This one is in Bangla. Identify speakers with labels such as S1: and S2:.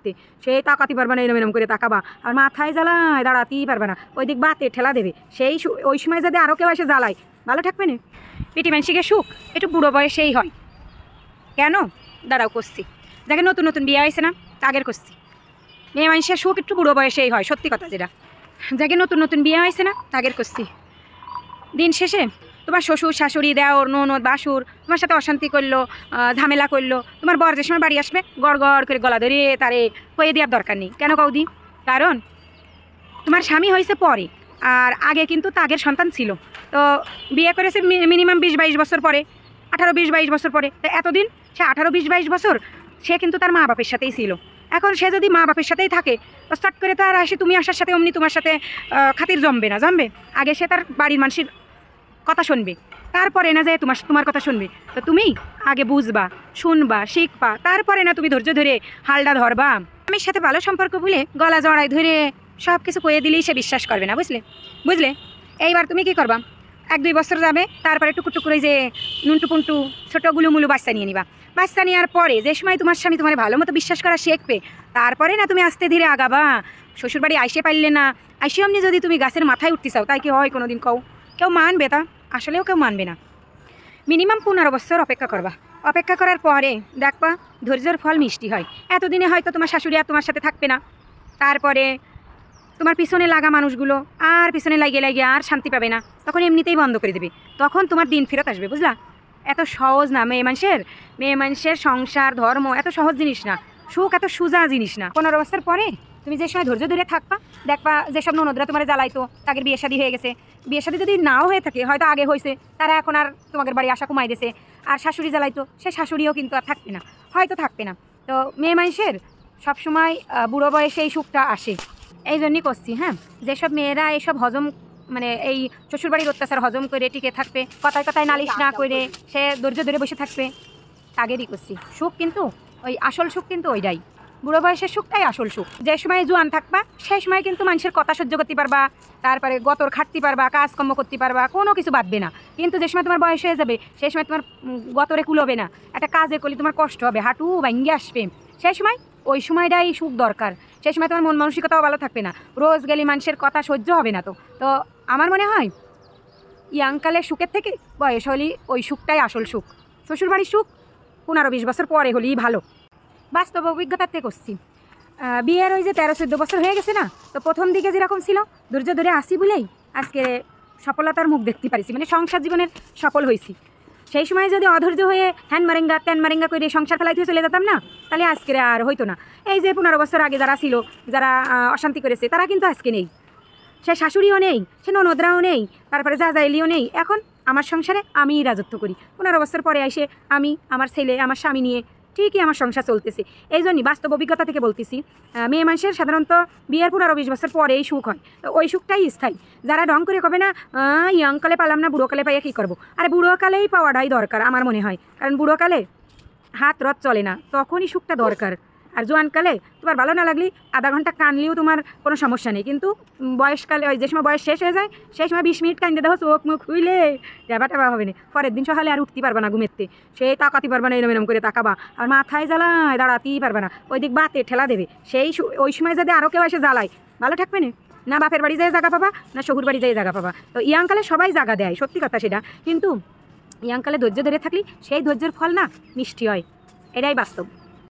S1: ঘুমেরতে, সে তাকাতে পারবে না, এরম এরম করে তাকাবা আর মাথায় জ্বালায় দাঁড়াতেই পারবে না, ওই দিক বাতে ঠেলা দেবে। ওই সময় যদি আরও কেউ এসে জ্বালায় ভালো থাকবে না। পিটি মানসিকে সুখ একটু বুড়ো বয়সেই হয়। কেন দাঁড়াও করছি, যাকে নতুন নতুন বিয়ে হয়েছে না আগের করছি, মেয়ে মানুষের সুখ একটু বুড়ো বয়সেই হয়, সত্যি কথা যেটা। যাকে নতুন নতুন বিয়ে হয়েছে না আগের করছি, দিন শেষে তোমার শ্বশুর শাশুড়ি দেওর ননদ বাসুর তোমার সাথে অশান্তি করলো, ঝামেলা করলো, তোমার বর যে সময় বাড়ি আসবে গড় গড় করে গলা ধরে তারে কয়ে দেওয়ার দরকার নেই। কেন কৌদি? কারণ তোমার স্বামী হয়েছে পরে, আর আগে কিন্তু তাগের সন্তান ছিল। তো বিয়ে করেছে মিনিমাম 20-22 বছর পরে, 18-20-22 বছর পরে। তো এতদিন সে 18-20-22 বছর সে কিন্তু তার মা বাপের সাথেই ছিল। এখন সে যদি মা বাপের সাথেই থাকে তো স্টার্ট করে তো আর আসে তুমি আসার সাথে অমনি তোমার সাথে খাতির জমবে না, জমবে। আগে সে তার বাড়ির মানুষের কথা শুনবে, তারপরে না যে তোমার কথা শুনবে। তো তুমি আগে বুঝবা, শুনবা, শিখবা, তারপরে না তুমি ধৈর্য ধরে হালটা ধরবা। স্বামীর সাথে ভালো সম্পর্ক বলে গলা জড়াই ধরে সব কিছু কয়ে দিলেই সে বিশ্বাস করবে না, বুঝলে। এইবার তুমি কি করবা, 1-2 বছর যাবে, তারপরে টুকু করে যে নুনটু পুন্টু ছোটো গুলুমুলু বাচ্চা নিয়ে নিবা। বাচ্চা নেওয়ার পরে যে সময় তোমার স্বামী তোমার ভালো মতো বিশ্বাস করা শিখবে, তারপরে না তুমি আস্তে ধীরে আগাবা। শ্বশুরবাড়ি আইসে পারলে না, আইসে অমনি যদি তুমি গাছের মাথায় উঠতে চাও, তাই কি হয় কোনো দিন? কেউ মানবে? তা আসলেও কেউ মানবে না। মিনিমাম 15 বছর অপেক্ষা করবা। অপেক্ষা করার পরে দেখবা ধৈর্যের ফল মিষ্টি হয়। এতদিনে হয়তো তোমার শাশুড়ি আর তোমার সাথে থাকবে না, তারপরে তোমার পিছনে লাগা মানুষগুলো আর পিছনে লাগিয়ে আর শান্তি পাবে না, তখন এমনিতেই বন্ধ করে দেবে, তখন তোমার দিন ফেরত আসবে, বুঝলা। এত সহজ না মেয়ে মানুষের সংসার ধর্ম, এত সহজ জিনিস না। সুখ এত সোজা জিনিস না। 15 বছর পরে তুমি যে সময় ধৈর্য ধরে থাকবা, দেখবা যেসব ননদরা তোমার জ্বালাইতো তাদের বিয়ে শাদী হয়ে গেছে। বিয়ে শাদী যদি নাও হয়ে থাকে, হয়তো আগে হয়েছে, তারা এখন আর তোমাদের বাড়ি আসা কমাই দিয়েছে। আর শাশুড়ি জ্বালাইতো, সে শাশুড়িও কিন্তু আর থাকবে না, হয়তো থাকবে না। তো মেয়ে মানুষের সবসময় বুড়ো বয়সে এই সুখটা আসে। এই জন্যই করছি, হ্যাঁ, যেসব মেয়েরা এইসব হজম মানে এই শ্বশুরবাড়ির অত্যাচার হজম করে টিকে থাকবে, কথায় কথায় নালিশ না করে সে ধৈর্য ধরে বসে থাকবে, তাগেরই করছি। সুখ কিন্তু ওই আসল সুখ কিন্তু ওইটাই, বুড়ো বয়সের সুখটাই আসল সুখ। যে সময় জোয়ান থাকবা সেই সময় কিন্তু মানুষের কথা সহ্য করতে পারবা, তারপরে গতর খাটতে পারবা, কাজকর্ম করতে পারবা, কোনো কিছু বাদবে না। কিন্তু যে সময় তোমার বয়স হয়ে যাবে সেই সময় তোমার গতরে কুলোবে না, একটা কাজে করলে তোমার কষ্ট হবে, হাঁটু ভাঙ্গে আসবে। সেই সময় ওই সময়টাই সুখ দরকার। সেই সময় তোমার মন মানসিকতাও ভালো থাকবে না, রোজ গেলে মানুষের কথা সহ্য হবে না। তো আমার মনে হয় ইয়াংকালের সুখের থেকে বয়স হলেই ওই সুখটাই আসল সুখ। শ্বশুরবাড়ির সুখ 15-20 বছর পরে হলেই ভালো। বাস্তব অভিজ্ঞতাতে করছি। বিয়ের ওই যে 13-14 বছর হয়ে গেছে না, তো প্রথম দিকে যেরকম ছিল ধৈর্য ধরে আসি বলেই আজকে সফলতার মুখ দেখতে পারিছি, মানে সংসার জীবনের সফল হয়েছি। সেই সময় যদি অধৈর্য হয়ে হ্যান মারেঙ্গা ত্যান মারেঙ্গা করে সংসার ফেলাইতে চলে যেতাম না, তাহলে আজকে আর হইতো না। এই যে 15 বছর আগে যারা ছিল, যারা অশান্তি করেছে, তারা কিন্তু আজকে নেই। সে শাশুড়িও নেই, সে ননদরাও নেই, তারপরে জাজাইলিও নেই। এখন আমার সংসারে আমিই রাজত্ব করি। 15 বছর পরে এসে আমি, আমার ছেলে, আমার স্বামী নিয়ে ঠিকই আমার সংসার চলতেছে। এই জন্যই বাস্তব অভিজ্ঞতা থেকে বলতেছি, মেয়ে মানুষের সাধারণত বিয়ের 15-20 বছর পরেই সুখ হয়। তো ওই সুখটাই স্থায়ী। যারা ঢং করে কবে না ইয়াংকালে পালাম না, বুড়োকালে পাইয়া কী করবো, আরে বুড়োকালেই পাওয়াটাই দরকার আমার মনে হয়। কারণ বুড়োকালে হাত রথ চলে না, তখনই সুখটা দরকার। আর জোয়ানকালে তোমার ভালো না লাগলে আধা ঘন্টা কানলেও তোমার কোনো সমস্যা নেই, কিন্তু বয়সকালে ওই যে সময় বয়স শেষ হয়ে যায় সেই সময় 20 মিনিট কান্দে দেখো, চোখ মুখ হইলে ট্যাবা হবে না, পরের দিন সকালে আর উঠতে পারবে না ঘুমেরতে, সে তাকাতে পারবে না, এরম এরম করে তাকাবা আর মাথায় জ্বালায় দাঁড়াতেই পারবে না, ওই দিক বাতে ঠেলা দেবে। ওই সময় যদি আরও কেউ এসে জ্বালায় ভালো থাকবে না, না বাপের বাড়ি যেয়ে জায়গা পাবা, না শ্বশুর বাড়ি যেয়ে জায়গা পাবা। তো ইয়াংকালে সবাই জায়গা দেয়, সত্যি কথা সেটা, কিন্তু ইয়াংকালে ধৈর্য ধরে থাকলে সেই ধৈর্যের ফল না মিষ্টি হয়, এটাই বাস্তব।